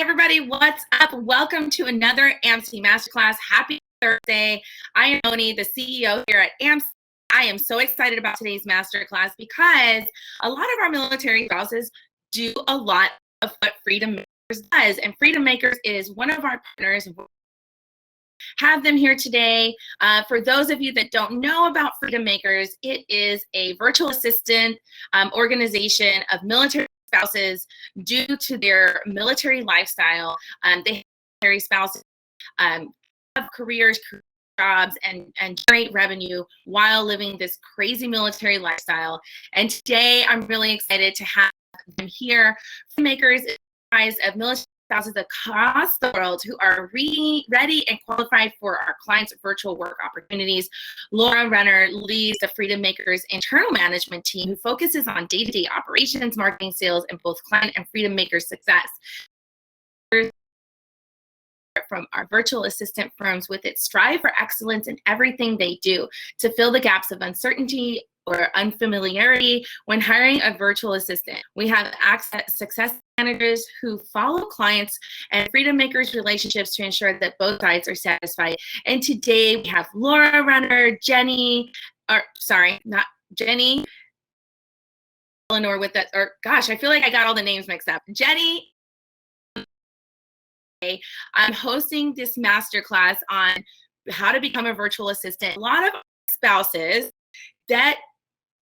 Everybody, what's up? Welcome to another AMC Masterclass. Happy Thursday. I am Oni, the CEO here at AMC. I am so excited about today's masterclass because a lot of our military spouses do a lot of what Freedom Makers does, and Freedom Makers is one of our partners. Have them here today. For those of you that don't know about Freedom Makers, it is a virtual assistant organization of military spouses due to their military lifestyle. They have military spouses have careers, jobs, and generate revenue while living this crazy military lifestyle. And today I'm really excited to have them here. Freedom Makers is comprised of military spouses across the world who are ready and qualified for our clients' virtual work opportunities. Laura Renner leads the Freedom Makers internal management team who focuses on day-to-day operations, marketing, sales, and both client and Freedom Makers success. From our virtual assistant firms with its strive for excellence in everything they do to fill the gaps of uncertainty or unfamiliarity when hiring a virtual assistant. We have success managers who follow clients and Freedom Makers relationships to ensure that both sides are satisfied. And today we have Laura Renner, Eleanor with that, or gosh, I feel like I got all the names mixed up. Jenny. I'm hosting this masterclass on how to become a virtual assistant. A lot of spouses that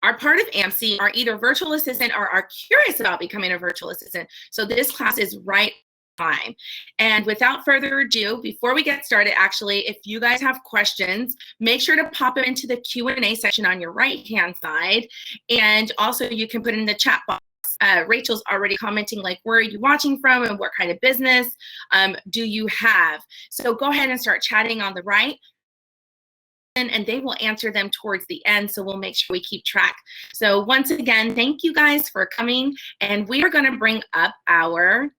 are part of AMC are either virtual assistant or are curious about becoming a virtual assistant. So this class is right on time. And without further ado, before we get started, actually, if you guys have questions, make sure to pop them into the Q&A section on your right-hand side. And also you can put it in the chat box. Rachel's already commenting, like, where are you watching from and what kind of business do you have? So go ahead and start chatting on the right, and they will answer them towards the end, so we'll make sure we keep track. So once again, thank you guys for coming, and we are going to bring up our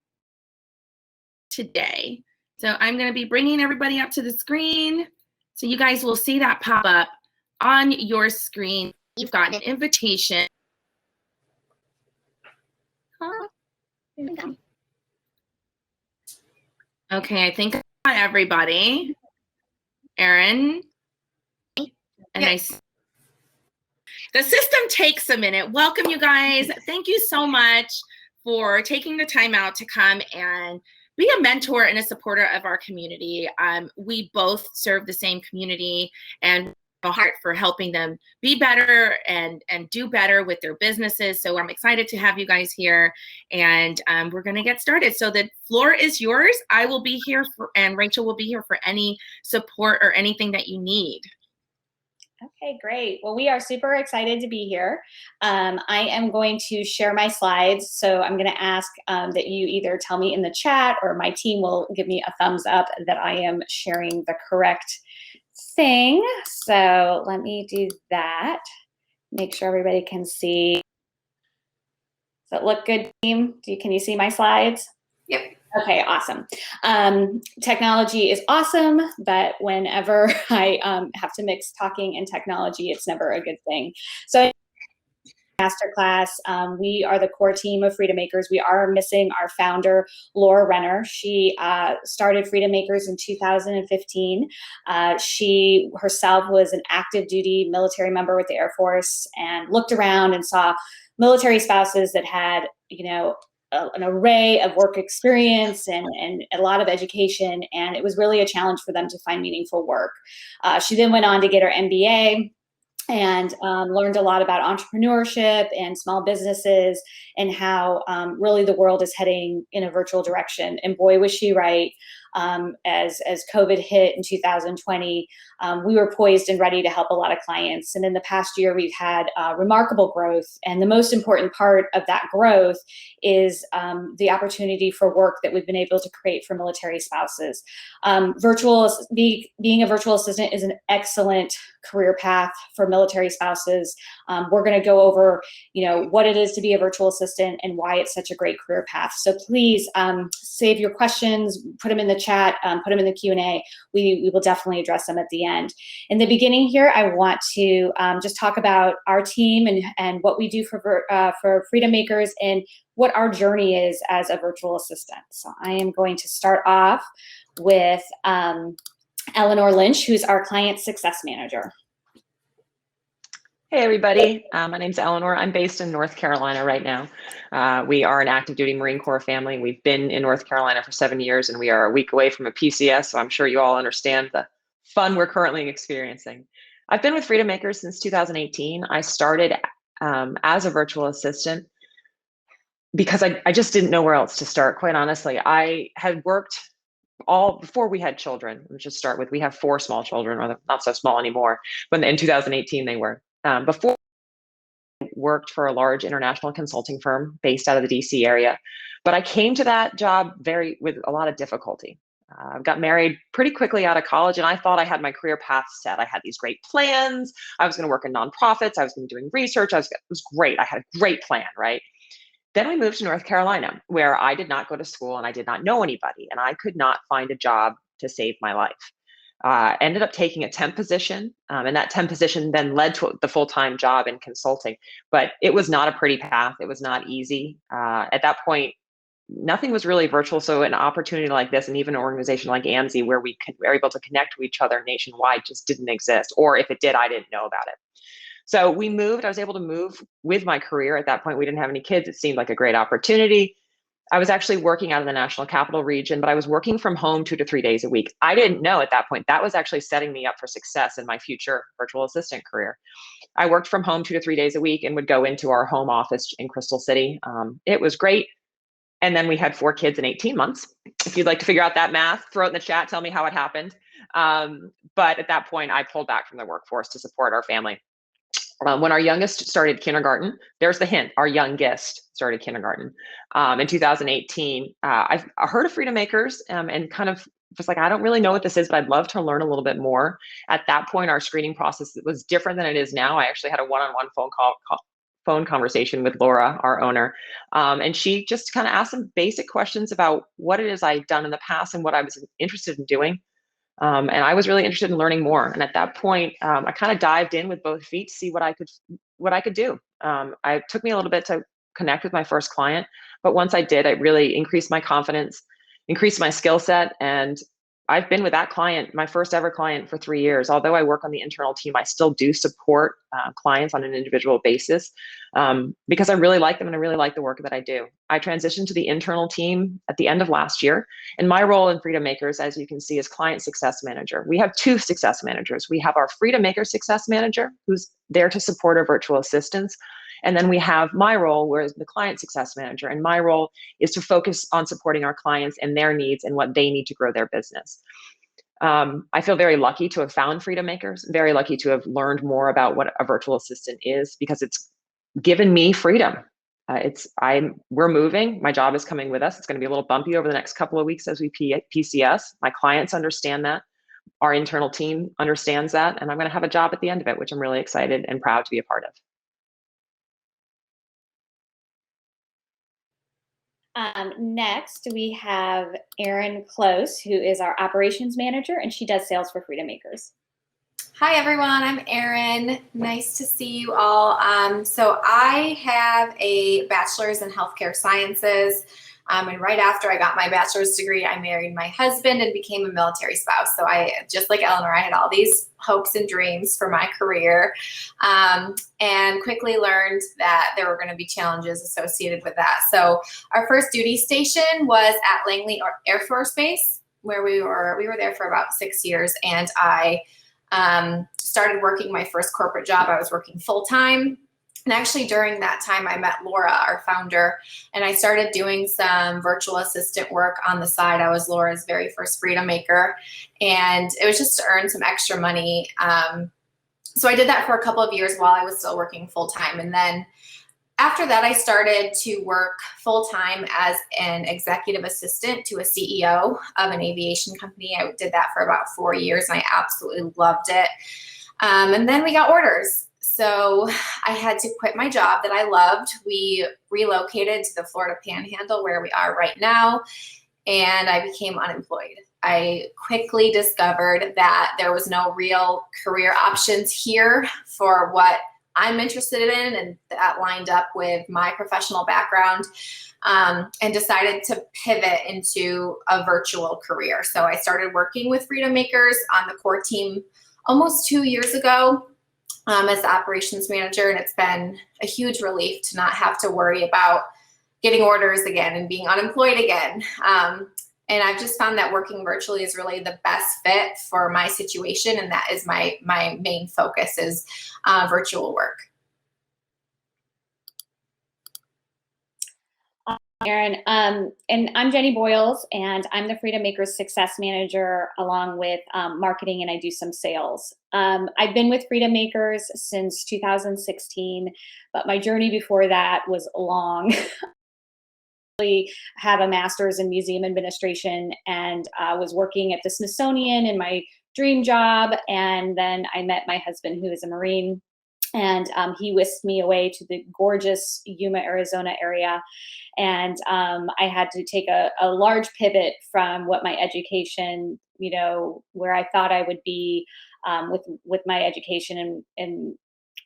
today. So I'm going to be bringing everybody up to the screen, so you guys will see that pop up on your screen. You've got an invitation. Okay, I think I got everybody. Erin. And yes. The system takes a minute. Welcome, you guys. Thank you so much for taking the time out to come and be a mentor and a supporter of our community. We both serve the same community and a heart for helping them be better and do better with their businesses. So I'm excited to have you guys here, and we're going to get started. So the floor is yours. I will be here and Rachel will be here for any support or anything that you need. Okay, great. Well, we are super excited to be here. I am going to share my slides. So I'm going to ask that you either tell me in the chat or my team will give me a thumbs up that I am sharing the correct thing. So let me do that. Make sure everybody can see. Does it look good, team? Can you see my slides? Yep. Okay, awesome. Technology is awesome, but whenever I have to mix talking and technology, it's never a good thing. So Masterclass, we are the core team of Freedom Makers. We are missing our founder, Laura Renner. She started Freedom Makers in 2015. She herself was an active duty military member with the Air Force and looked around and saw military spouses that had, an array of work experience and a lot of education, and it was really a challenge for them to find meaningful work. She then went on to get her MBA and learned a lot about entrepreneurship and small businesses and how really the world is heading in a virtual direction. And boy, was she right. As COVID hit in 2020, we were poised and ready to help a lot of clients. And in the past year, we've had remarkable growth. And the most important part of that growth is the opportunity for work that we've been able to create for military spouses. Being a virtual assistant is an excellent career path for military spouses. We're going to go over, what it is to be a virtual assistant and why it's such a great career path. So please save your questions, put them in the chat, put them in the Q&A. We will definitely address them at the end. In the beginning here, I want to just talk about our team and what we do for Freedom Makers and what our journey is as a virtual assistant. So I am going to start off with Eleanor Lynch, who's our Client Success Manager. Hey everybody, my name's Eleanor. I'm based in North Carolina right now. We are an active duty Marine Corps family. We've been in North Carolina for 7 years and we are a week away from a PCS, so I'm sure you all understand the fun we're currently experiencing. I've been with Freedom Makers since 2018. I started as a virtual assistant because I just didn't know where else to start, quite honestly. I had worked before we had children. Let's just start with, we have 4 small children, or not so small anymore, but in 2018 they were. Before I worked for a large international consulting firm based out of the DC area, but I came to that job with a lot of difficulty. I got married pretty quickly out of college and I thought I had my career path set. I had these great plans. I was going to work in nonprofits. I was going to be doing research. It was great. I had a great plan, right? Then we moved to North Carolina, where I did not go to school and I did not know anybody, and I could not find a job to save my life. Ended up taking a temp position, and that temp position then led to the full-time job in consulting. But it was not a pretty path. It was not easy. At that point, nothing was really virtual. So an opportunity like this, and even an organization like AMSI, where we were able to connect with each other nationwide, just didn't exist. Or if it did, I didn't know about it. So we moved. I was able to move with my career. At that point, we didn't have any kids. It seemed like a great opportunity. I was actually working out of the National Capital Region, but I was working from home 2 to 3 days a week. I didn't know at that point that was actually setting me up for success in my future virtual assistant career. I worked from home 2 to 3 days a week and would go into our home office in Crystal City. It was great. And then we had 4 kids in 18 months. If you'd like to figure out that math, throw it in the chat, tell me how it happened. But at that point, I pulled back from the workforce to support our family. When our youngest started kindergarten, there's the hint, our youngest started kindergarten in 2018. I heard of Freedom Makers and kind of was like, I don't really know what this is, but I'd love to learn a little bit more. At that point, our screening process was different than it is now. I actually had a one-on-one phone conversation with Laura, our owner, and she just kind of asked some basic questions about what it is I'd done in the past and what I was interested in doing. And I was really interested in learning more. And at that point, I kind of dived in with both feet to see what I could do. It took me a little bit to connect with my first client, but once I did, it really increased my confidence, increased my skill set, and I've been with that client, my first ever client, for 3 years. Although I work on the internal team, I still do support clients on an individual basis because I really like them and I really like the work that I do. I transitioned to the internal team at the end of last year, and my role in Freedom Makers, as you can see, is Client Success Manager. We have 2 success managers. We have our Freedom Maker Success Manager, who's there to support our virtual assistants. And then we have my role, whereas the Client Success Manager, and my role is to focus on supporting our clients and their needs and what they need to grow their business. I feel very lucky to have found Freedom Makers, very lucky to have learned more about what a virtual assistant is, because it's given me freedom. We're moving. My job is coming with us. It's going to be a little bumpy over the next couple of weeks as we PCS. My clients understand that. Our internal team understands that. And I'm going to have a job at the end of it, which I'm really excited and proud to be a part of. Next, we have Erin Close, who is our operations manager, and she does sales for Freedom Makers. Hi, everyone. I'm Erin. Nice to see you all. So I have a bachelor's in healthcare sciences. And right after I got my bachelor's degree, I married my husband and became a military spouse. So just like Eleanor, I had all these hopes and dreams for my career, and quickly learned that there were going to be challenges associated with that. So our first duty station was at Langley Air Force Base, where we were there for about 6 years. And I started working my first corporate job. I was working full-time. And actually during that time, I met Laura, our founder, and I started doing some virtual assistant work on the side. I was Laura's very first Freedom Maker, and it was just to earn some extra money. So I did that for a couple of years while I was still working full-time. And then after that, I started to work full-time as an executive assistant to a CEO of an aviation company. I did that for about 4 years, and I absolutely loved it. And then we got orders. So I had to quit my job that I loved. We relocated to the Florida Panhandle, where we are right now. and I became unemployed. I quickly discovered that there was no real career options here for what I'm interested in, and that lined up with my professional background, and decided to pivot into a virtual career. So I started working with Freedom Makers on the core team almost 2 years ago as the operations manager, and it's been a huge relief to not have to worry about getting orders again and being unemployed again. And I've just found that working virtually is really the best fit for my situation, and that is my main focus is virtual work. Erin, and I'm Jenny Boyles, and I'm the Freedom Makers Success Manager along with marketing, and I do some sales. I've been with Freedom Makers since 2016, but my journey before that was long. I have a master's in museum administration, and was working at the Smithsonian in my dream job, and then I met my husband, who is a Marine, and he whisked me away to the gorgeous Yuma, Arizona area. And I had to take a large pivot from what my education, where I thought I would be with my education and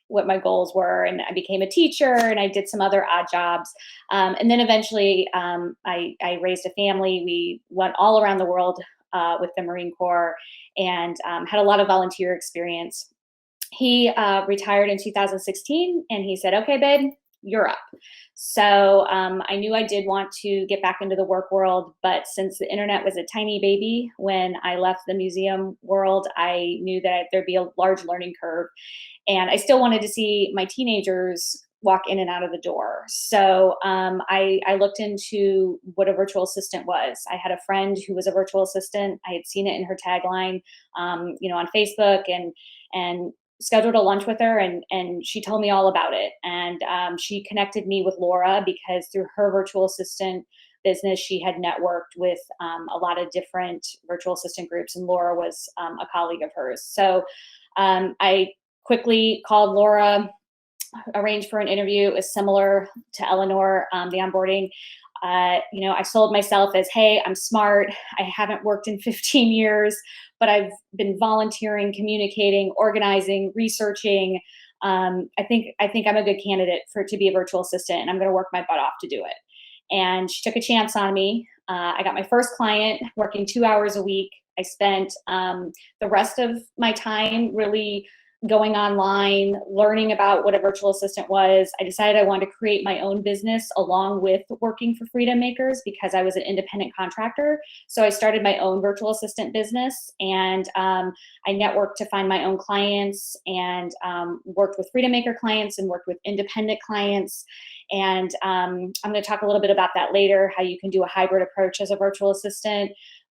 what my goals were. And I became a teacher, and I did some other odd jobs. And then eventually I raised a family. We went all around the world with the Marine Corps, and had a lot of volunteer experience. He retired in 2016, and he said, "Okay, babe, you're up." So I knew I did want to get back into the work world, but since the internet was a tiny baby when I left the museum world, I knew that there'd be a large learning curve, and I still wanted to see my teenagers walk in and out of the door. So I looked into what a virtual assistant was. I had a friend who was a virtual assistant. I had seen it in her tagline, on Facebook, and scheduled a lunch with her, and she told me all about it. And she connected me with Laura, because through her virtual assistant business, she had networked with a lot of different virtual assistant groups, and Laura was a colleague of hers. So I quickly called Laura, arranged for an interview. It was similar to Eleanor, the onboarding. I sold myself as, hey, I'm smart. I haven't worked in 15 years, but I've been volunteering, communicating, organizing, researching. I think I'm a good candidate to be a virtual assistant, and I'm going to work my butt off to do it. And she took a chance on me. I got my first client working 2 hours a week. I spent the rest of my time really going online, learning about what a virtual assistant was. I decided I wanted to create my own business along with working for Freedom Makers, because I was an independent contractor. So I started my own virtual assistant business, and I networked to find my own clients, and worked with Freedom Maker clients and worked with independent clients. And I'm going to talk a little bit about that later, how you can do a hybrid approach as a virtual assistant.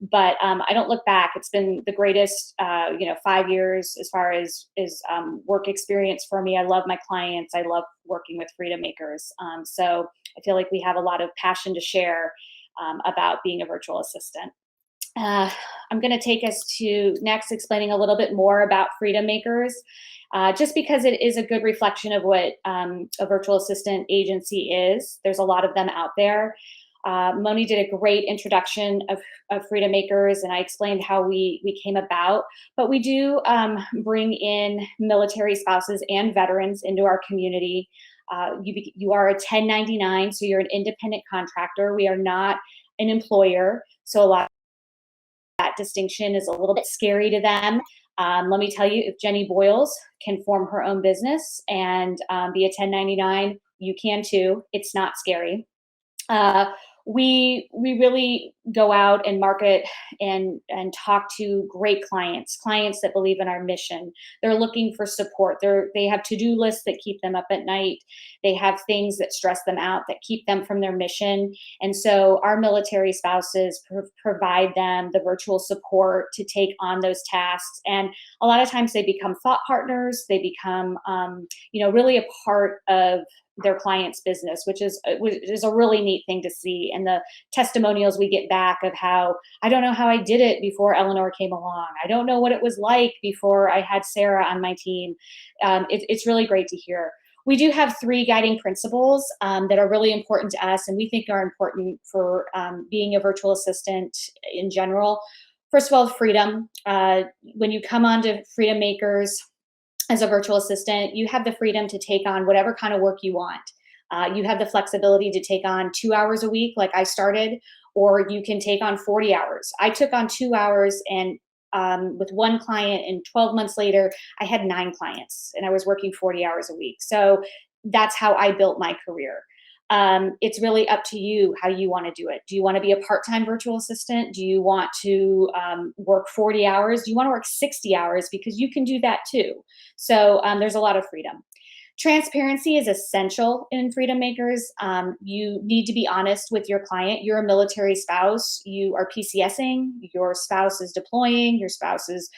But I don't look back. It's been the greatest, 5 years as far as work experience for me. I love my clients. I love working with Freedom Makers. So I feel like we have a lot of passion to share about being a virtual assistant. I'm going to take us to next explaining a little bit more about Freedom Makers, just because it is a good reflection of what a virtual assistant agency is. There's a lot of them out there. Moni did a great introduction of Freedom Makers, and I explained how we came about. But we do bring in military spouses and veterans into our community. You are a 1099, so you're an independent contractor. We are not an employer, so a lot of that distinction is a little bit scary to them. Let me tell you, if Jenny Boyles can form her own business and be a 1099, you can too. It's not scary. We really go out and market and talk to great clients that believe in our mission. They're looking for support. They have to-do lists that keep them up at night. They have things that stress them out, that keep them from their mission. And so our military spouses provide them the virtual support to take on those tasks. And a lot of times they become thought partners. They become, really a part of their client's business, which is a really neat thing to see. And the testimonials we get back of how, I don't know how I did it before Eleanor came along. I don't know what it was like before I had Sarah on my team. It's really great to hear. we do have 3 guiding principles that are really important to us and we think are important for being a virtual assistant in general. First of all, freedom. When you come onto Freedom Makers as a virtual assistant, you have the freedom to take on whatever kind of work you want. You have the flexibility to take on 2 hours a week, like I started, or you can take on 40 hours. I took on 2 hours and with one client, and 12 months later, I had 9 clients and I was working 40 hours a week. So that's how I built my career. It's really up to you how you want to do it. Do you want to be a part-time virtual assistant? Do you want to work 40 hours? Do you want to work 60 hours? Because you can do that too. So there's a lot of freedom. Transparency is essential in Freedom Makers. You need to be honest with your client. You're a military spouse. You are PCSing. Your spouse is deploying. Your spouse is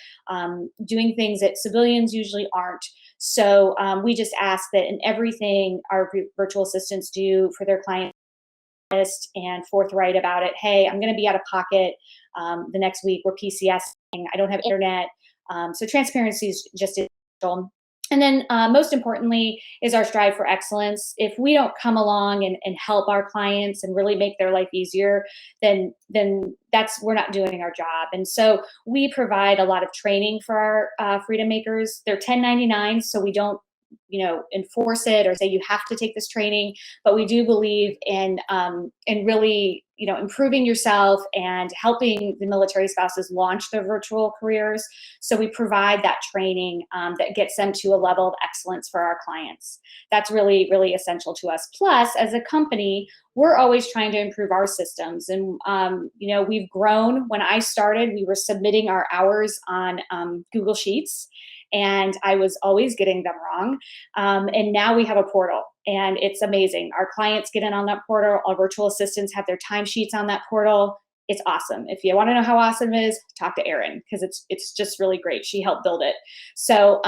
doing things that civilians usually aren't. So we just ask that in everything our virtual assistants do for their clients and forthright about it. Hey, I'm going to be out of pocket the next week. We're PCSing. I don't have internet. So transparency is just essential. And then most importantly is our strive for excellence. If we don't come along and help our clients and really make their life easier, then we're not doing our job. And so we provide a lot of training for our Freedom Makers. They're 1099, so we don't enforce it or say you have to take this training, but we do believe in really improving yourself and helping the military spouses launch their virtual careers. So we provide that training that gets them to a level of excellence for our clients. That's really, really essential to us. Plus, as a company, we're always trying to improve our systems. And, we've grown. When I started, we were submitting our hours on Google Sheets, and I was always getting them wrong. And now we have a portal, and it's amazing. Our clients get in on that portal. Our virtual assistants have their timesheets on that portal. It's awesome. If you want to know how awesome it is, talk to Erin, because it's just really great. She helped build it. So,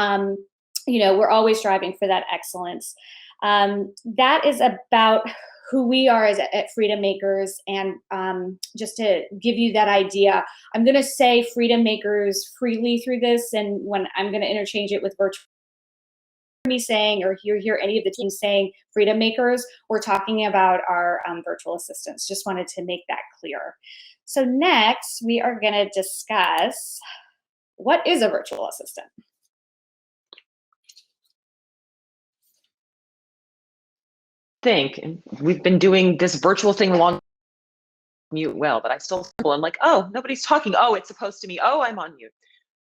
we're always striving for that excellence. That is about who we are at Freedom Makers. And just to give you that idea, I'm going to say Freedom Makers freely through this, and when I'm going to interchange it with virtual me saying, or hear any of the team saying Freedom Makers, we're talking about our virtual assistants. Just wanted to make that clear. So next, we are going to discuss what is a virtual assistant. And we've been doing this virtual thing long mute well, but I still I'm like, oh, nobody's talking. Oh, it's supposed to be. Oh, I'm on mute.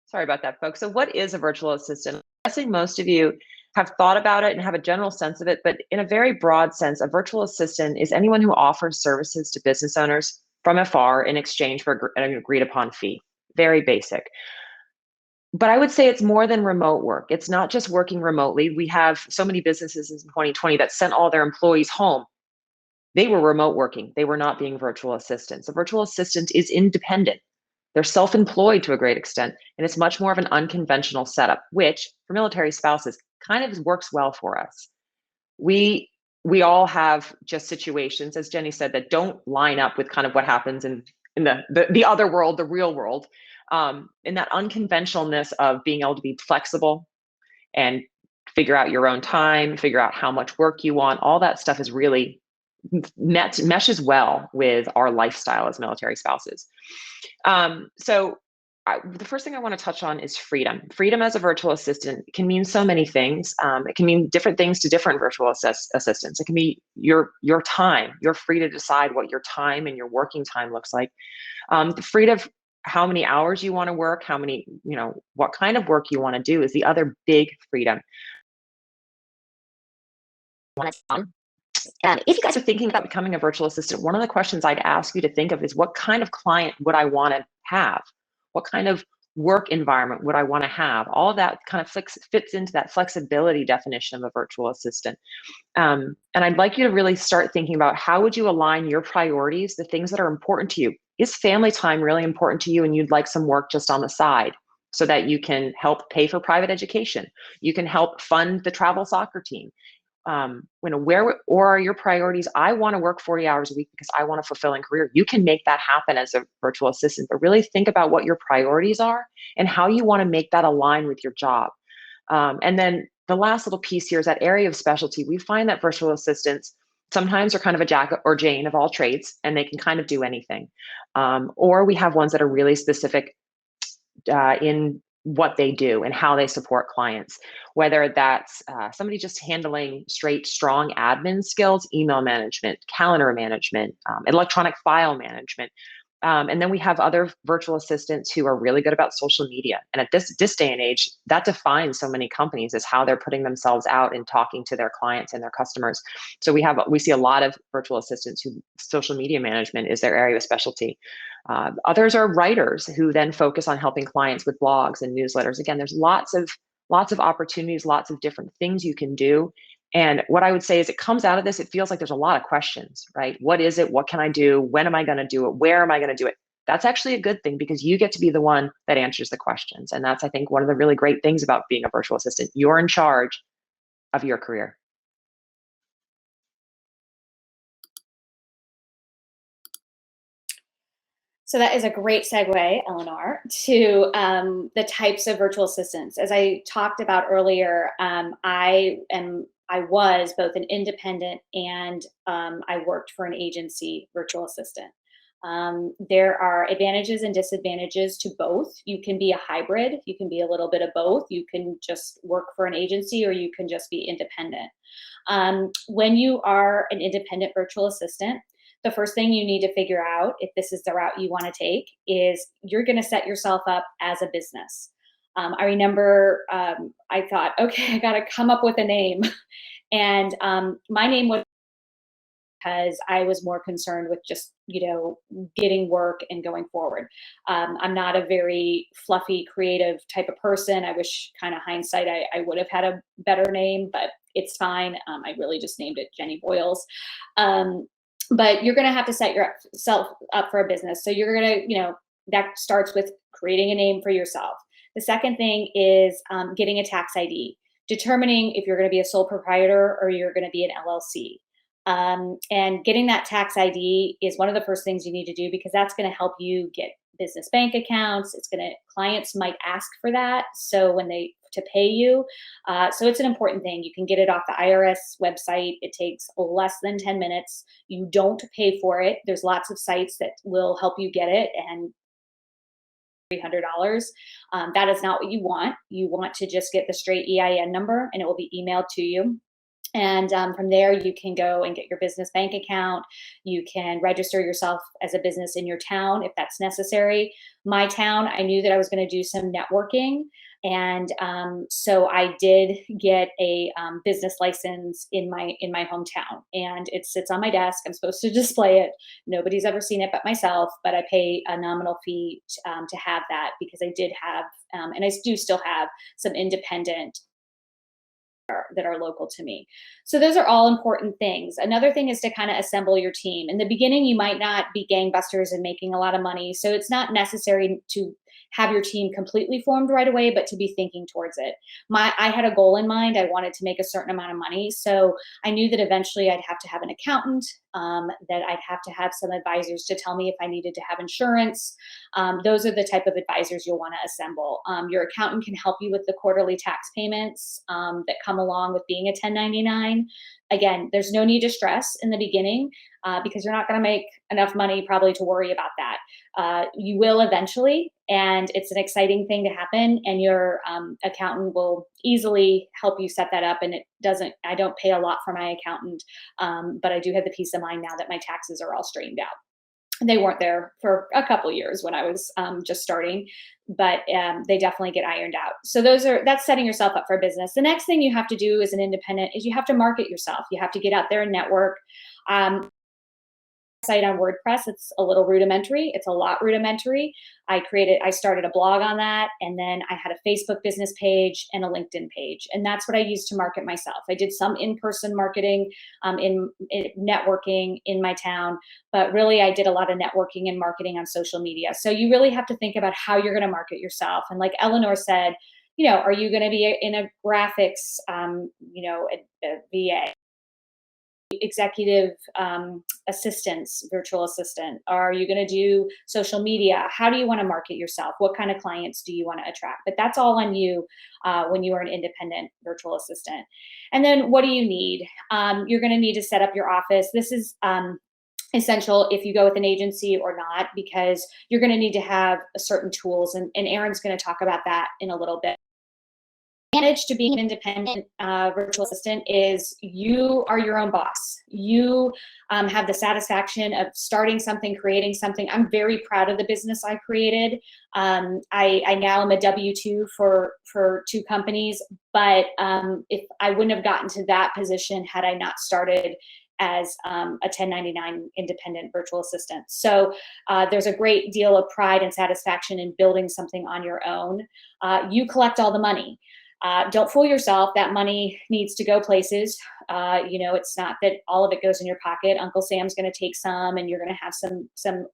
Sorry about that, folks. So what is a virtual assistant? I'm guessing most of you have thought about it and have a general sense of it, but in a very broad sense, a virtual assistant is anyone who offers services to business owners from afar in exchange for an agreed upon fee. Very basic. But I would say it's more than remote work. It's not just working remotely. We have so many businesses in 2020 that sent all their employees home. They were remote working. They were not being virtual assistants. A virtual assistant is independent. They're self-employed to a great extent, and it's much more of an unconventional setup, which for military spouses kind of works well for us. We all have just situations, as Jenny said, that don't line up with kind of what happens in the other world, the real world. In that unconventionalness of being able to be flexible and figure out your own time, figure out how much work you want, all that stuff is really meshes well with our lifestyle as military spouses. So the first thing I want to touch on is freedom. Freedom as a virtual assistant can mean so many things. It can mean different things to different virtual assistants. It can be your time. You're free to decide what your time and your working time looks like. The freedom of how many hours you want to work, how many, what kind of work you want to do is the other big freedom. If you guys are thinking about becoming a virtual assistant, one of the questions I'd ask you to think of is what kind of client would I want to have? What kind of work environment would I want to have? All of that kind of fits into that flexibility definition of a virtual assistant. And I'd like you to really start thinking about how would you align your priorities, the things that are important to you. Is family time really important to you and you'd like some work just on the side so that you can help pay for private education? You can help fund the travel soccer team. Where are your priorities? I want to work 40 hours a week because I want a fulfilling career. You can make that happen as a virtual assistant, but really think about what your priorities are and how you want to make that align with your job. And then the last little piece here is that area of specialty. We find that virtual assistants sometimes are kind of a Jack or Jane of all trades, and they can kind of do anything. Or we have ones that are really specific in what they do and how they support clients, whether that's somebody just handling straight, strong admin skills, email management, calendar management, electronic file management. And then we have other virtual assistants who are really good about social media. And at this day and age, that defines so many companies, is how they're putting themselves out and talking to their clients and their customers. So we see a lot of virtual assistants who social media management is their area of specialty. Others are writers who then focus on helping clients with blogs and newsletters. Again, there's lots of opportunities, lots of different things you can do. And what I would say is, it comes out of this, it feels like there's a lot of questions, right? What is it? What can I do? When am I going to do it? Where am I going to do it? That's actually a good thing, because you get to be the one that answers the questions. And that's, I think, one of the really great things about being a virtual assistant. You're in charge of your career. So that is a great segue, Eleanor, to the types of virtual assistants. As I talked about earlier, I was both an independent and I worked for an agency virtual assistant. There are advantages and disadvantages to both. You can be a hybrid. You can be a little bit of both. You can just work for an agency, or you can just be independent. When you are an independent virtual assistant, the first thing you need to figure out, if this is the route you want to take, is you're going to set yourself up as a business. I remember I thought, okay, I got to come up with a name. And my name was, because I was more concerned with just, getting work and going forward. I'm not a very fluffy, creative type of person. I wish, kind of hindsight, I would have had a better name, but it's fine. I really just named it Jenny Boyles. But you're going to have to set yourself up for a business. So you're going to, that starts with creating a name for yourself. The second thing is getting a tax ID, determining if you're going to be a sole proprietor or you're going to be an LLC. And getting that tax ID is one of the first things you need to do, because that's going to help you get business bank accounts. Clients might ask for that. So to pay you. So it's an important thing. You can get it off the IRS website. It takes less than 10 minutes. You don't pay for it. There's lots of sites that will help you get it, and $300. That is not what you want. You want to just get the straight EIN number, and it will be emailed to you. And from there, you can go and get your business bank account. You can register yourself as a business in your town if that's necessary. My town, I knew that I was going to do some networking. And so I did get a business license in my hometown, and it sits on my desk. I'm supposed to display it. Nobody's ever seen it but myself, but I pay a nominal fee to have that, because I did have, and I do still have, some independent that are local to me. So those are all important things. Another thing is to kind of assemble your team. In the beginning, you might not be gangbusters and making a lot of money. So it's not necessary to have your team completely formed right away, but to be thinking towards it. I had a goal in mind. I wanted to make a certain amount of money. So I knew that eventually I'd have to have an accountant, that I'd have to have some advisors to tell me if I needed to have insurance. Those are the type of advisors you'll want to assemble. Your accountant can help you with the quarterly tax payments that come along with being a 1099. Again, there's no need to stress in the beginning because you're not going to make enough money probably to worry about that. You will eventually, and it's an exciting thing to happen, and your accountant will easily help you set that up. And I don't pay a lot for my accountant, but I do have the peace of mind now that my taxes are all straightened out. They weren't there for a couple of years when I was just starting, but they definitely get ironed out. So that's setting yourself up for business. The next thing you have to do as an independent is you have to market yourself. You have to get out there and network. Site on WordPress, it's a little rudimentary. It's a lot rudimentary. I started a blog on that, and then I had a Facebook business page and a LinkedIn page, and that's what I used to market myself. I did some in-person marketing, in networking in my town, but really I did a lot of networking and marketing on social media. So you really have to think about how you're going to market yourself. And like Eleanor said, are you going to be in a graphics, a VA? executive assistants, virtual assistant? Are you going to do social media? How do you want to market yourself? What kind of clients do you want to attract? But that's all on you when you are an independent virtual assistant. And then what do you need? You're going to need to set up your office. This is essential if you go with an agency or not, because you're going to need to have certain tools. And Erin's going to talk about that in a little bit. Advantage to being an independent virtual assistant is you are your own boss. You have the satisfaction of starting something, creating something. I'm very proud of the business I created. I now am a W-2 for 2 companies, but if I wouldn't have gotten to that position had I not started as a 1099 independent virtual assistant. So there's a great deal of pride and satisfaction in building something on your own. You collect all the money. Don't fool yourself. That money needs to go places. It's not that all of it goes in your pocket. Uncle Sam's going to take some, and you're going to have some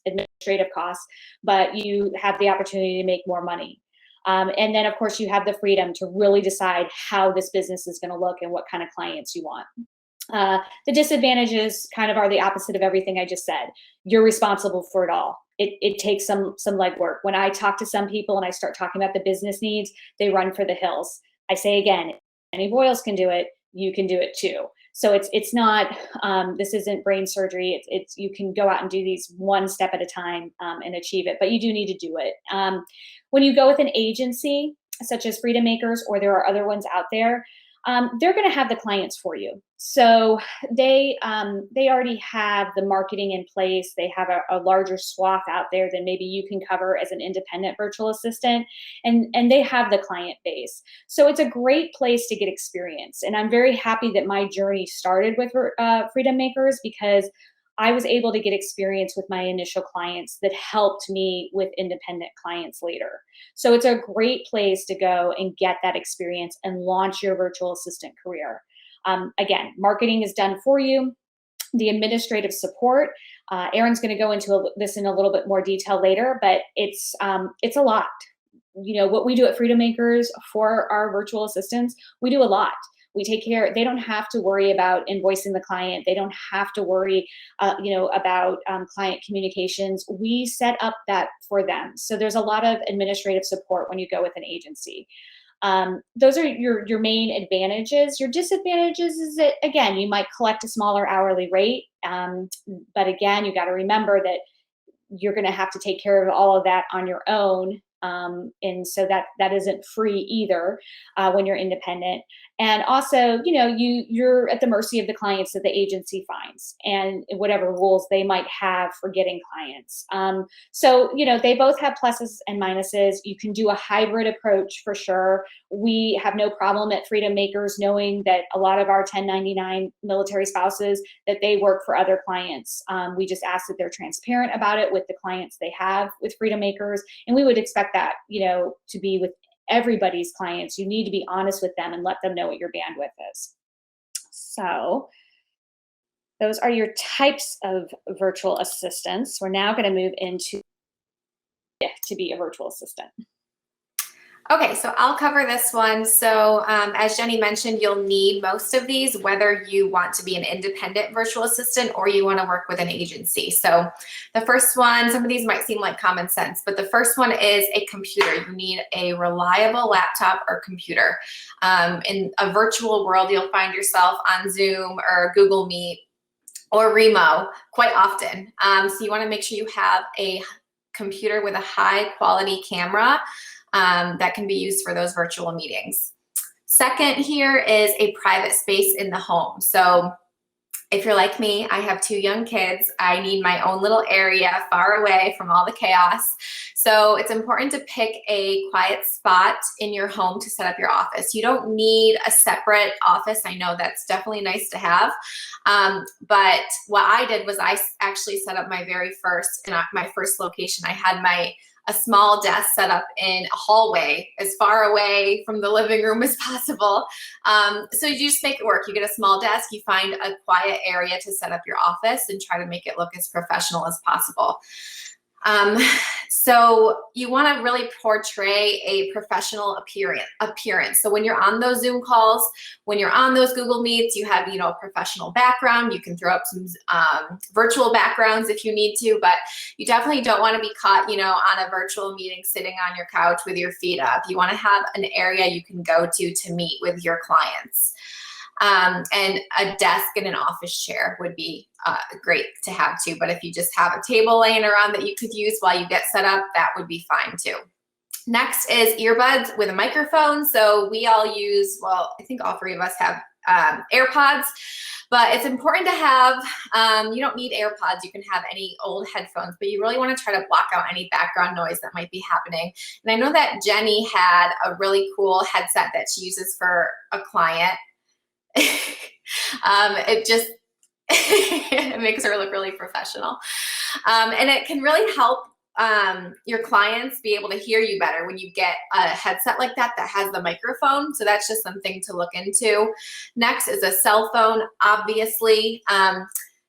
administrative costs, but you have the opportunity to make more money. And then, of course, you have the freedom to really decide how this business is going to look and what kind of clients you want. The disadvantages kind of are the opposite of everything I just said. You're responsible for it all. It takes some legwork. When I talk to some people and I start talking about the business needs, they run for the hills. I say again, any Boyles can do it, you can do it too. So it's not, this isn't brain surgery. It's you can go out and do these one step at a time and achieve it, but you do need to do it. When you go with an agency, such as Freedom Makers, or there are other ones out there, they're going to have the clients for you. So they already have the marketing in place. They have a larger swath out there than maybe you can cover as an independent virtual assistant, and they have the client base. So it's a great place to get experience. And I'm very happy that my journey started with Freedom Makers, because I was able to get experience with my initial clients that helped me with independent clients later. So it's a great place to go and get that experience and launch your virtual assistant career. Again, marketing is done for you. The administrative support, Erin's going to go into this in a little bit more detail later, but it's a lot. What we do at Freedom Makers for our virtual assistants, we do a lot. We take care. They don't have to worry about invoicing the client. They don't have to worry, about client communications. We set up that for them. So there's a lot of administrative support when you go with an agency. Those are your main advantages. Your disadvantages is that, again, you might collect a smaller hourly rate. But again, you got to remember that you're going to have to take care of all of that on your own. And so that isn't free either when you're independent. And also, you're at the mercy of the clients that the agency finds and whatever rules they might have for getting clients. So, they both have pluses and minuses. You can do a hybrid approach for sure. We have no problem at Freedom Makers knowing that a lot of our 1099 military spouses, that they work for other clients. We just ask that they're transparent about it with the clients they have with Freedom Makers. And we would expect that, to be with everybody's clients. You need to be honest with them and let them know what your bandwidth is. So those are your types of virtual assistants. We're now going to move into to be a virtual assistant. Okay, so I'll cover this one. So as Jenny mentioned, you'll need most of these, whether you want to be an independent virtual assistant or you want to work with an agency. So the first one, some of these might seem like common sense, but the first one is a computer. You need a reliable laptop or computer. In a virtual world, you'll find yourself on Zoom or Google Meet or Remo quite often. So you want to make sure you have a computer with a high quality camera that can be used for those virtual meetings. Second here is a private space in the home. So if you're like me, I have 2 young kids. I need my own little area far away from all the chaos. So it's important to pick a quiet spot in your home to set up your office. You don't need a separate office. I know that's definitely nice to have. But what I did was I actually set up my very first, in my first location. I had a small desk set up in a hallway as far away from the living room as possible. So you just make it work. You get a small desk, you find a quiet area to set up your office and try to make it look as professional as possible. So you want to really portray a professional appearance. So when you're on those Zoom calls, when you're on those Google Meets, you have, a professional background. You can throw up some virtual backgrounds if you need to, but you definitely don't want to be caught, on a virtual meeting sitting on your couch with your feet up. You want to have an area you can go to meet with your clients. And a desk and an office chair would be great to have too. But if you just have a table laying around that you could use while you get set up, that would be fine too. Next is earbuds with a microphone. So we all use, well, I think all three of us have AirPods, but it's important to have, you don't need AirPods. You can have any old headphones, but you really want to try to block out any background noise that might be happening. And I know that Jenny had a really cool headset that she uses for a client. It just it makes her look really professional, and it can really help your clients be able to hear you better when you get a headset like that has the microphone. So that's just something to look into. Next is a cell phone. Obviously,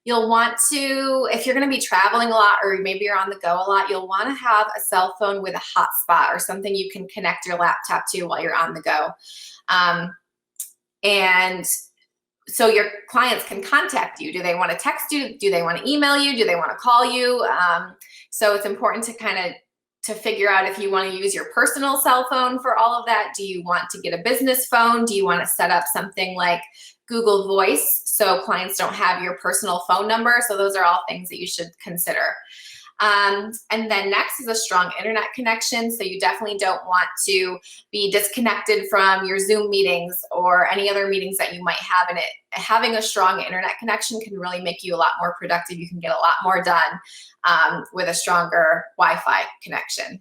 you'll want to, if you're going to be traveling a lot or maybe you're on the go a lot, you'll want to have a cell phone with a hotspot or something you can connect your laptop to while you're on the go. And so your clients can contact you. Do they want to text you? Do they want to email you? Do they want to call you? So it's important to figure out if you want to use your personal cell phone for all of that. Do you want to get a business phone? Do you want to set up something like Google Voice so clients don't have your personal phone number? So those are all things that you should consider. And then next is a strong internet connection. So you definitely don't want to be disconnected from your Zoom meetings or any other meetings that you might have. And having a strong internet connection can really make you a lot more productive. You can get a lot more done with a stronger Wi-Fi connection.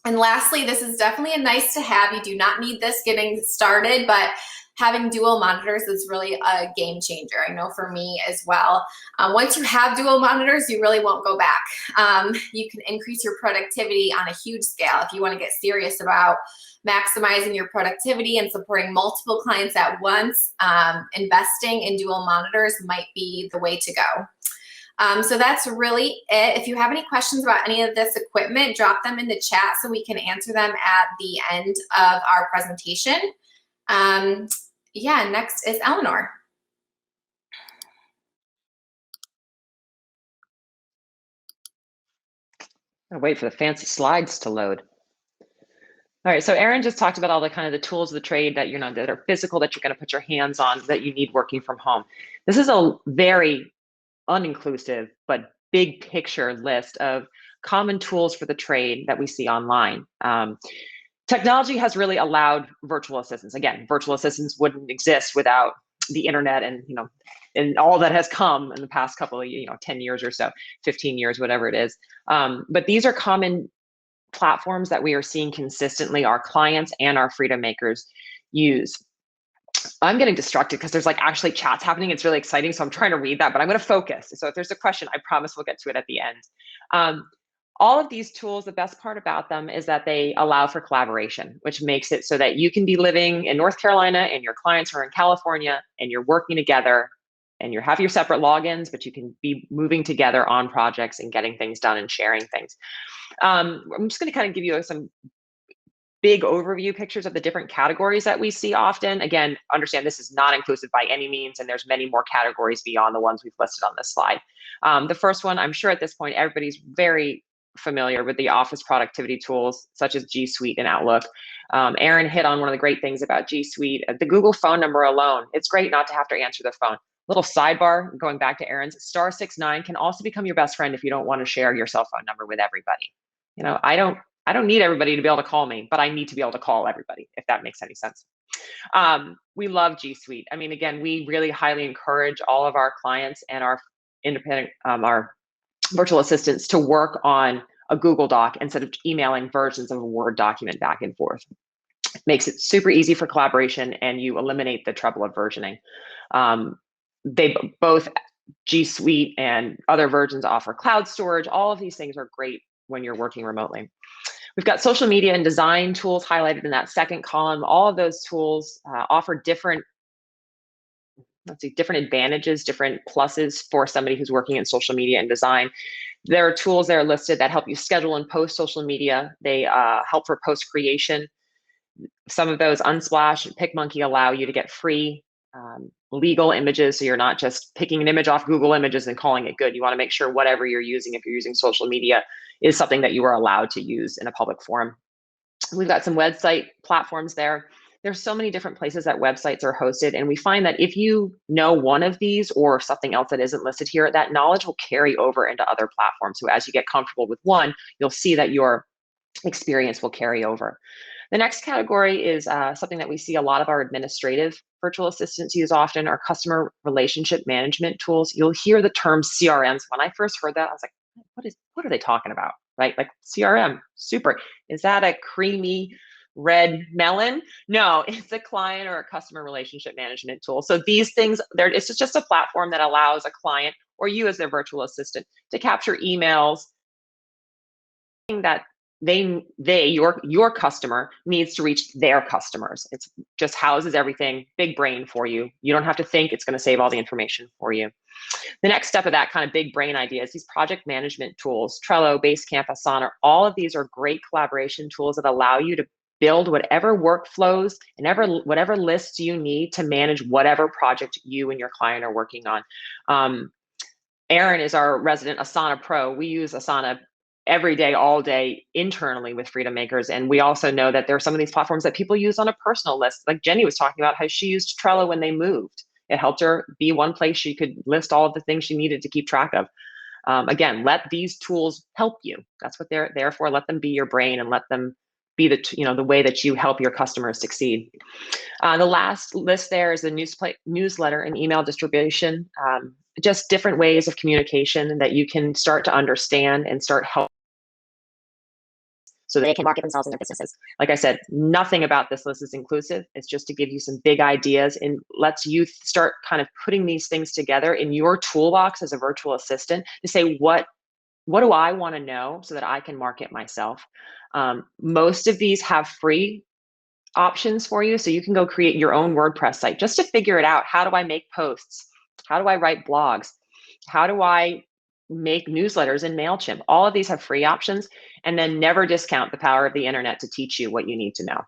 And lastly, this is definitely a nice to have. You do not need this getting started, but having dual monitors is really a game changer. I know for me as well. Once you have dual monitors, you really won't go back. You can increase your productivity on a huge scale. If you want to get serious about maximizing your productivity and supporting multiple clients at once, investing in dual monitors might be the way to go. So that's really it. If you have any questions about any of this equipment, drop them in the chat so we can answer them at the end of our presentation. Yeah, next is Eleanor. I'll wait for the fancy slides to load. All right, so Erin just talked about all the kind of the tools of the trade that that are physical, that you're going to put your hands on, that you need working from home. This is a very uninclusive but big picture list of common tools for the trade that we see online. Technology has really allowed virtual assistants. Again, virtual assistants wouldn't exist without the internet and and all that has come in the past couple of 10 years or so, 15 years, whatever it is. But these are common platforms that we are seeing consistently our clients and our freedom makers use. I'm getting distracted because there's actually chats happening. It's really exciting, so I'm trying to read that, but I'm going to focus. So if there's a question, I promise we'll get to it at the end. All of these tools, the best part about them is that they allow for collaboration, which makes it so that you can be living in North Carolina and your clients are in California and you're working together and you have your separate logins, but you can be moving together on projects and getting things done and sharing things. I'm just going to kind of give you some big overview pictures of the different categories that we see often. Again, understand this is not inclusive by any means, and there's many more categories beyond the ones we've listed on this slide. The first one, I'm sure at this point, everybody's very familiar with the office productivity tools such as G Suite and Outlook. Erin hit on one of the great things about G Suite, the Google phone number alone. It's great not to have to answer the phone. Little sidebar, going back to Erin's, *69 can also become your best friend if you don't want to share your cell phone number with everybody. I don't need everybody to be able to call me, but I need to be able to call everybody, if that makes any sense. We love G Suite. I mean, again, we really highly encourage all of our clients and our independent, our virtual assistants to work on a Google Doc instead of emailing versions of a Word document back and forth. It makes it super easy for collaboration and you eliminate the trouble of versioning. They both, G Suite and other versions, offer cloud storage. All of these things are great when you're working remotely. We've got social media and design tools highlighted in that second column. All of those tools offer different advantages, different pluses for somebody who's working in social media and design. There are tools that are listed that help you schedule and post social media. They help for post creation. Some of those, Unsplash and PicMonkey, allow you to get free legal images, so you're not just picking an image off Google Images and calling it good. You want to make sure whatever you're using, if you're using social media, is something that you are allowed to use in a public forum. We've got some website platforms there. There's so many different places that websites are hosted, and we find that if you know one of these or something else that isn't listed here, that knowledge will carry over into other platforms. So as you get comfortable with one, you'll see that your experience will carry over. The next category is something that we see a lot of our administrative virtual assistants use often, are customer relationship management tools. You'll hear the term CRMs. When I first heard that, I was like, what are they talking about, right? Like CRM, super. Is that a creamy red melon? No, it's a client or a customer relationship management tool. So these things, it's just a platform that allows a client or you as their virtual assistant to capture emails that your customer needs to reach their customers. It's just houses everything, big brain for you. You don't have to think, it's going to save all the information for you. The next step of that kind of big brain idea is these project management tools. Trello, Basecamp, Asana, all of these are great collaboration tools that allow you to build whatever workflows and whatever lists you need to manage whatever project you and your client are working on. Erin is our resident Asana pro. We use Asana every day, all day, internally with Freedom Makers. And we also know that there are some of these platforms that people use on a personal list. Like Jenny was talking about how she used Trello when they moved. It helped her be one place she could list all of the things she needed to keep track of. Again, let these tools help you. That's what they're there for. Let them be your brain and let them be the way that you help your customers succeed. The last list there is the newsletter and email distribution. Just different ways of communication that you can start to understand and start helping so they can market themselves and their businesses. Like I said, nothing about this list is inclusive. It's just to give you some big ideas and lets you start kind of putting these things together in your toolbox as a virtual assistant to say, what do I want to know so that I can market myself? Most of these have free options for you, so you can go create your own WordPress site just to figure it out. How do I make posts? How do I write blogs? How do I make newsletters in MailChimp? All of these have free options, and then never discount the power of the internet to teach you what you need to know.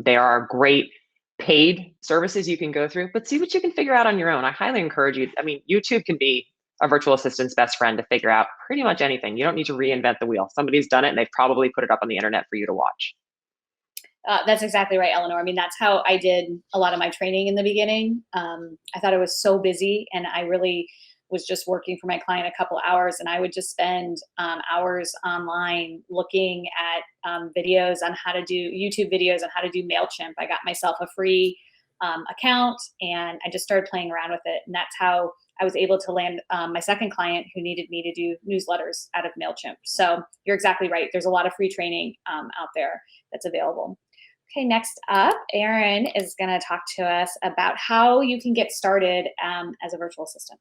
There are great paid services you can go through, but see what you can figure out on your own. I highly encourage you. I mean, YouTube can be a virtual assistant's best friend to figure out pretty much anything. You don't need to reinvent the wheel. Somebody's done it and they've probably put it up on the internet for you to watch. That's exactly right, Eleanor. I mean, that's how I did a lot of my training in the beginning. I thought I was so busy and I really was just working for my client a couple hours, and I would just spend hours online looking at videos on how to do YouTube videos on how to do MailChimp. I got myself a free account and I just started playing around with it. And that's how I was able to land my second client who needed me to do newsletters out of MailChimp. So you're exactly right. There's a lot of free training out there that's available. Okay, next up, Erin is going to talk to us about how you can get started as a virtual assistant.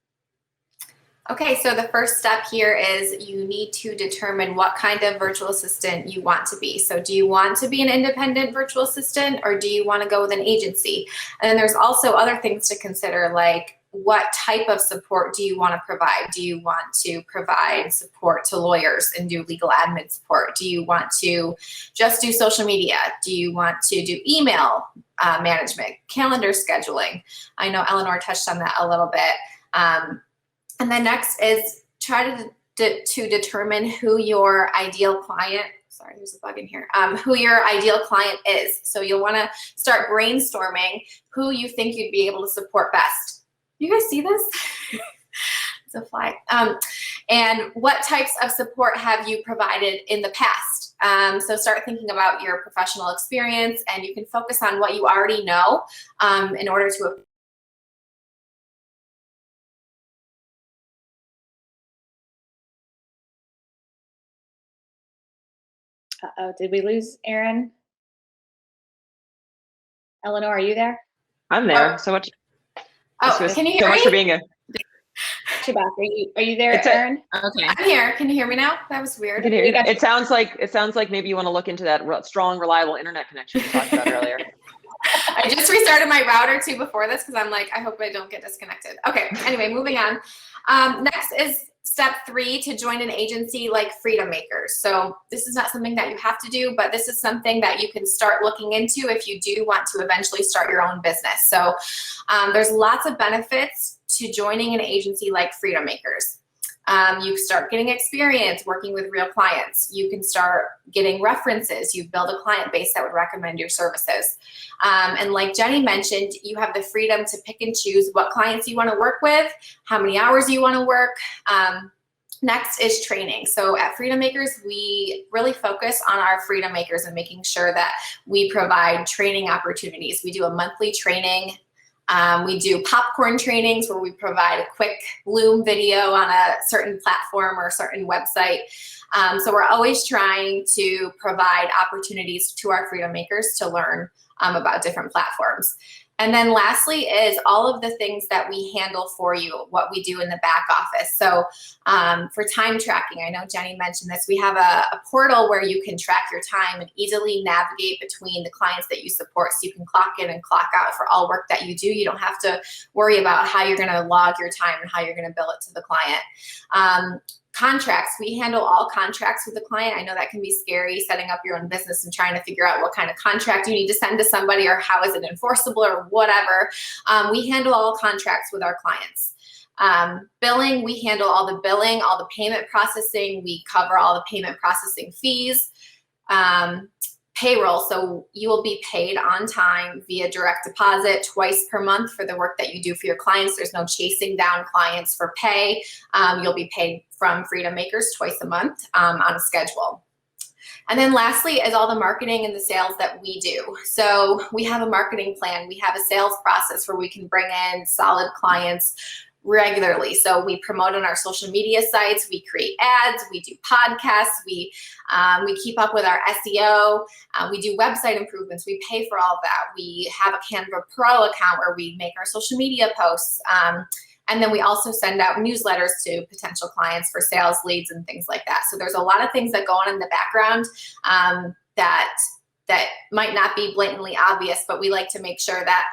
Okay, so the first step here is you need to determine what kind of virtual assistant you want to be. So do you want to be an independent virtual assistant or do you want to go with an agency? And then there's also other things to consider, like what type of support do you want to provide? Do you want to provide support to lawyers and do legal admin support? Do you want to just do social media? Do you want to do email management, calendar scheduling? I know Eleanor touched on that a little bit. And then next is try to determine who your ideal client, sorry, there's a bug in here, who your ideal client is. So you'll want to start brainstorming who you think you'd be able to support best. You guys see this? It's a fly. And what types of support have you provided in the past? So start thinking about your professional experience, and you can focus on what you already know in order to Uh-oh, did we lose Erin? Eleanor, are you there? I'm there. So much. Can you hear me? So much for being a. Are you there, Erin? Okay. I'm here. Can you hear me now? That was weird. It sounds like maybe you want to look into that strong, reliable internet connection we talked about earlier. I just restarted my router too before this because I'm like, I hope I don't get disconnected. Okay. Anyway, moving on. Next is step 3 to join an agency like Freedom Makers. So this is not something that you have to do, but this is something that you can start looking into if you do want to eventually start your own business. So there's lots of benefits to joining an agency like Freedom Makers. You start getting experience working with real clients. You can start getting references. You build a client base that would recommend your services. And like Jenny mentioned, you have the freedom to pick and choose what clients you want to work with, how many hours you want to work. Next is training. So at Freedom Makers, we really focus on our Freedom Makers and making sure that we provide training opportunities. We do a monthly training. We do popcorn trainings where we provide a quick Loom video on a certain platform or a certain website. So we're always trying to provide opportunities to our Freedom Makers to learn about different platforms. And then lastly is all of the things that we handle for you, what we do in the back office. So for time tracking, I know Jenny mentioned this, we have a portal where you can track your time and easily navigate between the clients that you support. So you can clock in and clock out for all work that you do. You don't have to worry about how you're gonna log your time and how you're gonna bill it to the client. Contracts, we handle all contracts with the client. I know that can be scary, setting up your own business and trying to figure out what kind of contract you need to send to somebody or how is it enforceable or whatever. We handle all contracts with our clients. Billing, we handle all the billing, all the payment processing. We cover all the payment processing fees. Payroll, so you will be paid on time via direct deposit twice per month for the work that you do for your clients. There's no chasing down clients for pay. You'll be paid from Freedom Makers twice a month on a schedule. And then lastly is all the marketing and the sales that we do. So we have a marketing plan. We have a sales process where we can bring in solid clients regularly. So we promote on our social media sites, we create ads, we do podcasts, we keep up with our SEO, we do website improvements, we pay for all of that. We have a Canva Pro account where we make our social media posts. And then we also send out newsletters to potential clients for sales leads and things like that. So there's a lot of things that go on in the background that might not be blatantly obvious, but we like to make sure that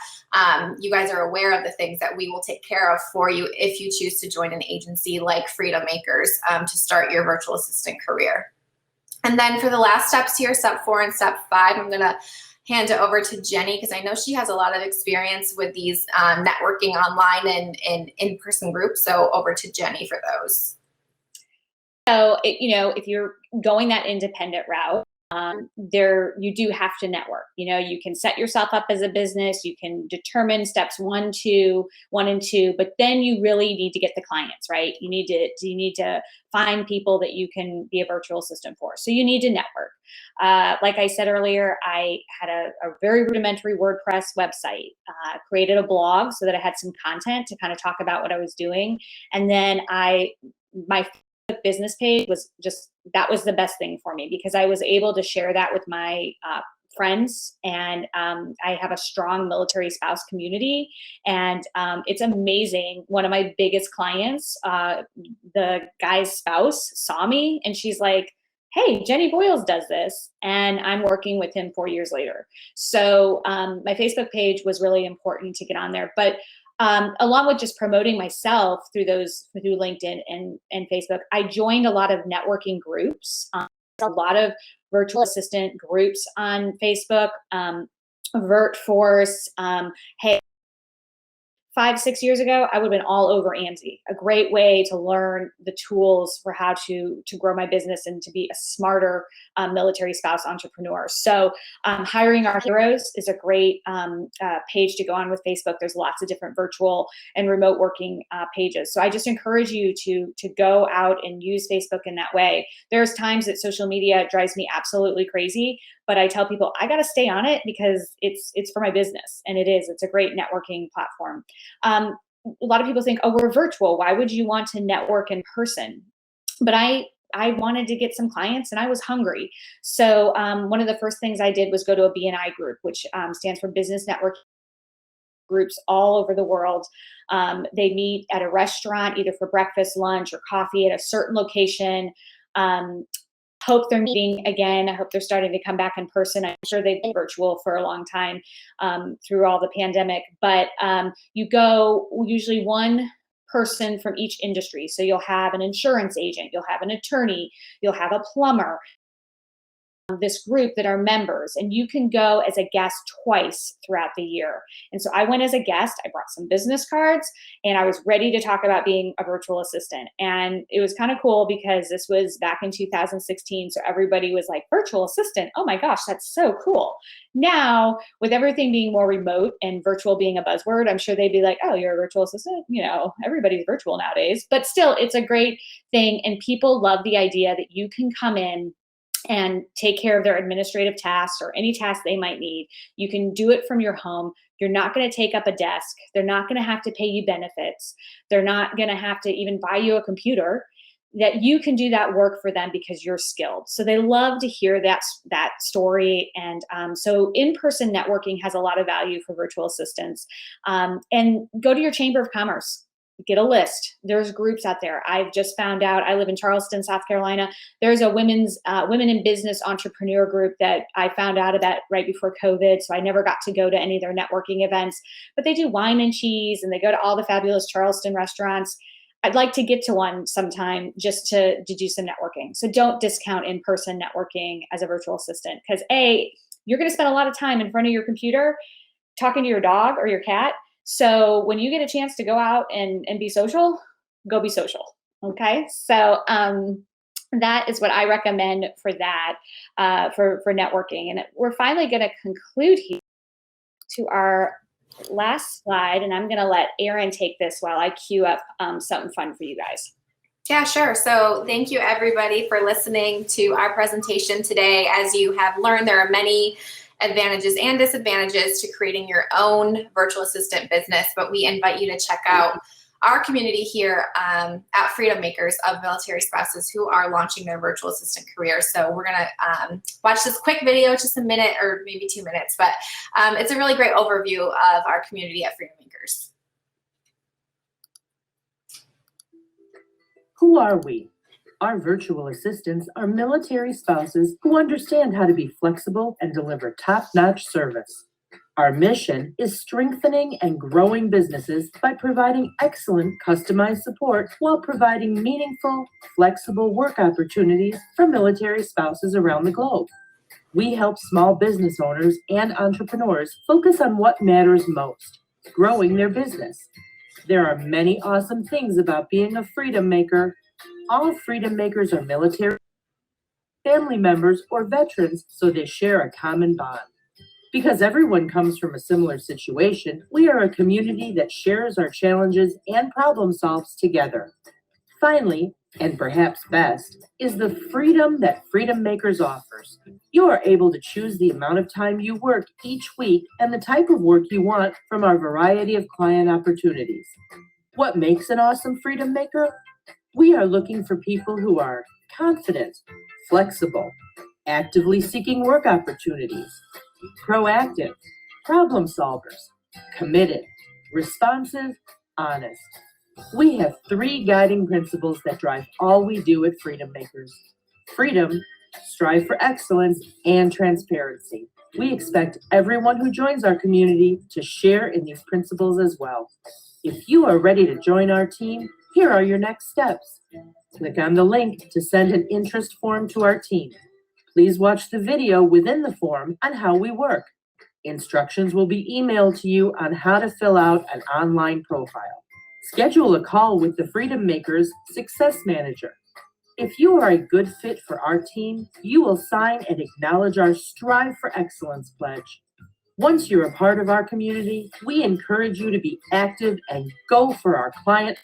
you guys are aware of the things that we will take care of for you if you choose to join an agency like Freedom Makers to start your virtual assistant career. And then for the last steps here, step 4 and step 5, I'm gonna hand it over to Jenny because I know she has a lot of experience with these networking online and in-person groups. So over to Jenny for those. So, if you're going that independent route, you do have to network. You can set yourself up as a business, you can determine steps 1 and 2, but then you really need to get the clients, right? You need to find people that you can be a virtual assistant for. So you need to network. Like I said earlier, I had a very rudimentary WordPress website, created a blog so that I had some content to kind of talk about what I was doing. And then my business page was that was the best thing for me because I was able to share that with my friends, and I have a strong military spouse community, and it's amazing. One of my biggest clients, the guy's spouse saw me and she's like, hey, Jenny Boyles does this, and I'm working with him 4 years later. So my Facebook page was really important to get on there, but along with just promoting myself through LinkedIn and Facebook, I joined a lot of networking groups, a lot of virtual assistant groups on Facebook, VirtForce. Hey, 5-6 years ago, I would have been all over AMSI. A great way to learn the tools for how to grow my business and to be a smarter military spouse entrepreneur. So Hiring Our Heroes is a great page to go on with Facebook. There's lots of different virtual and remote working pages. So I just encourage you to go out and use Facebook in that way. There's times that social media drives me absolutely crazy, but I tell people I got to stay on it because it's for my business, and it's a great networking platform. A lot of people think, oh, we're virtual. Why would you want to network in person? But I wanted to get some clients and I was hungry. So one of the first things I did was go to a BNI group, which stands for Business Network groups all over the world. They meet at a restaurant, either for breakfast, lunch, or coffee at a certain location. Hope they're meeting again. I hope they're starting to come back in person. I'm sure they've been virtual for a long time through all the pandemic, but you go usually one person from each industry. So you'll have an insurance agent, you'll have an attorney, you'll have a plumber, this group that are members, and you can go as a guest twice throughout the year. And so I went as a guest, I brought some business cards, and I was ready to talk about being a virtual assistant. And it was kind of cool because this was back in 2016. So everybody was like, virtual assistant, oh my gosh, that's so cool. Now, with everything being more remote and virtual being a buzzword, I'm sure they'd be like, oh, you're a virtual assistant? You know, everybody's virtual nowadays. But still, it's a great thing. And people love the idea that you can come in and take care of their administrative tasks or any tasks they might need. You can do it from your home. You're not going to take up a desk. They're not going to have to pay you benefits. They're not going to have to even buy you a computer. That you can do that work for them because you're skilled. So they love to hear that story. And so in-person networking has a lot of value for virtual assistants. And go to your Chamber of Commerce. Get a list. There's groups out there. I've just found out, I live in Charleston, South Carolina. There's a women in business entrepreneur group that I found out about right before COVID. So I never got to go to any of their networking events, but they do wine and cheese and they go to all the fabulous Charleston restaurants. I'd like to get to one sometime just to do some networking. So don't discount in-person networking as a virtual assistant because you're going to spend a lot of time in front of your computer talking to your dog or your cat. So when you get a chance to go out and be social, go be social. Okay. So that is what I recommend for that, for networking. And we're finally going to conclude here to our last slide. And I'm going to let Erin take this while I queue up something fun for you guys. Yeah, sure. So thank you everybody for listening to our presentation today. As you have learned, there are many advantages and disadvantages to creating your own virtual assistant business, but we invite you to check out our community here at Freedom Makers of military spouses who are launching their virtual assistant career. So we're going to watch this quick video, just a minute or maybe 2 minutes, but it's a really great overview of our community at Freedom Makers. Who are we? Our virtual assistants are military spouses who understand how to be flexible and deliver top-notch service. Our mission is strengthening and growing businesses by providing excellent customized support while providing meaningful, flexible work opportunities for military spouses around the globe. We help small business owners and entrepreneurs focus on what matters most, growing their business. There are many awesome things about being a Freedom Maker. All Freedom Makers are military, family members, or veterans, so they share a common bond. Because everyone comes from a similar situation, we are a community that shares our challenges and problem solves together. Finally, and perhaps best, is the freedom that Freedom Makers offers. You are able to choose the amount of time you work each week and the type of work you want from our variety of client opportunities. What makes an awesome Freedom Maker? We are looking for people who are confident, flexible, actively seeking work opportunities, proactive, problem solvers, committed, responsive, honest. We have 3 guiding principles that drive all we do at Freedom Makers. Freedom, strive for excellence, and transparency. We expect everyone who joins our community to share in these principles as well. If you are ready to join our team, here are your next steps. Click on the link to send an interest form to our team. Please watch the video within the form on how we work. Instructions will be emailed to you on how to fill out an online profile. Schedule a call with the Freedom Makers Success Manager. If you are a good fit for our team, you will sign and acknowledge our Strive for Excellence pledge. Once you're a part of our community, we encourage you to be active and go for our client.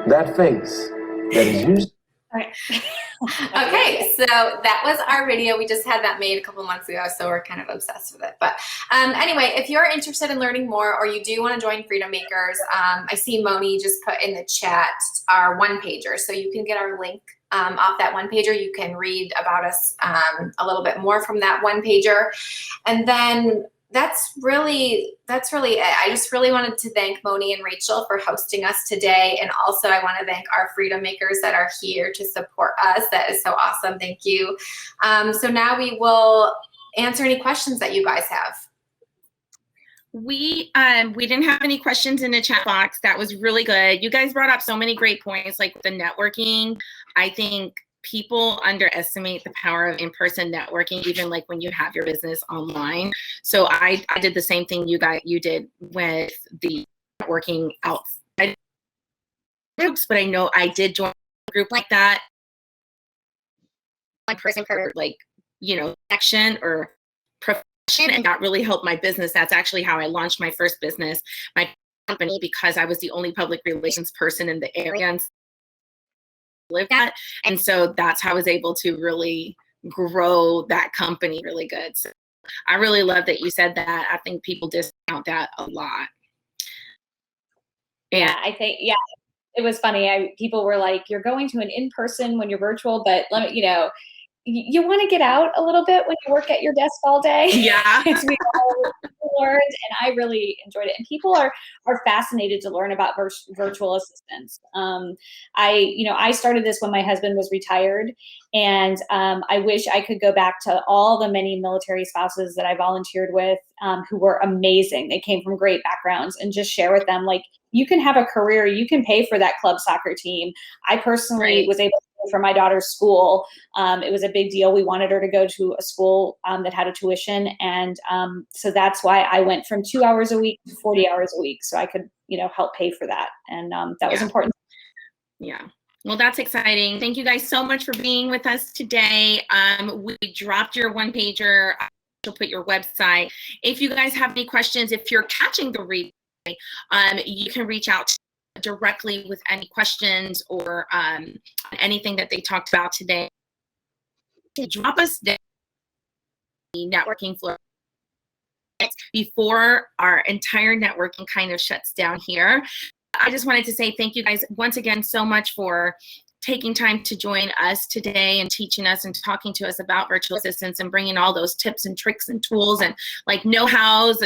That face that is used. All right. Okay, so that was our video. We just had that made a couple months ago, so we're kind of obsessed with it. But anyway, if you're interested in learning more or you do want to join Freedom Makers, I see Moni just put in the chat our one-pager. So you can get our link off that one-pager. You can read about us a little bit more from that one-pager. And then that's really it. I just really wanted to thank Moni and Rachel for hosting us today. And also I want to thank our Freedom Makers that are here to support us. That is so awesome. Thank you. So now we will answer any questions that you guys have. We didn't have any questions in the chat box. That was really good. You guys brought up so many great points, like the networking. I think people underestimate the power of in-person networking, even like when you have your business online. So I did the same thing you did with the networking outside groups, but I know I did join a group like that. One person per like, section or profession, and that really helped my business. That's actually how I launched my first business, my company, because I was the only public relations person in the area and lived at. And so that's how I was able to really grow that company really good. So I really love that you said that. I think people discount that a lot. Yeah, I think, it was funny. People were like, you're going to an in-person when you're virtual, but let me, you want to get out a little bit when you work at your desk all day. Yeah. We all learned, and I really enjoyed it. And people are fascinated to learn about virtual assistants. I started this when my husband was retired, and I wish I could go back to all the many military spouses that I volunteered with who were amazing. They came from great backgrounds, and just share with them, like, you can have a career, you can pay for that club soccer team. I personally was able to pay for my daughter's school. It was a big deal. We wanted her to go to a school that had a tuition. And so that's why I went from 2 hours a week to 40 hours a week. So I could, help pay for that. And that was important. Yeah. Well, that's exciting. Thank you guys so much for being with us today. We dropped your one pager. I'll put your website. If you guys have any questions, if you're catching the replay, you can reach out directly with any questions or anything that they talked about today. Drop us down the networking floor before our entire networking kind of shuts down here. I just wanted to say thank you guys once again so much for taking time to join us today and teaching us and talking to us about virtual assistants and bringing all those tips and tricks and tools and like know-hows,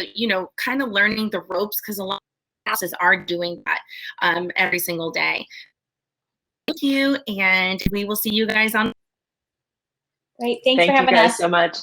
kind of learning the ropes, because a lot of classes are doing that every single day. Thank you, and we will see you guys on. Great. Thanks Thank for having you guys us. so much.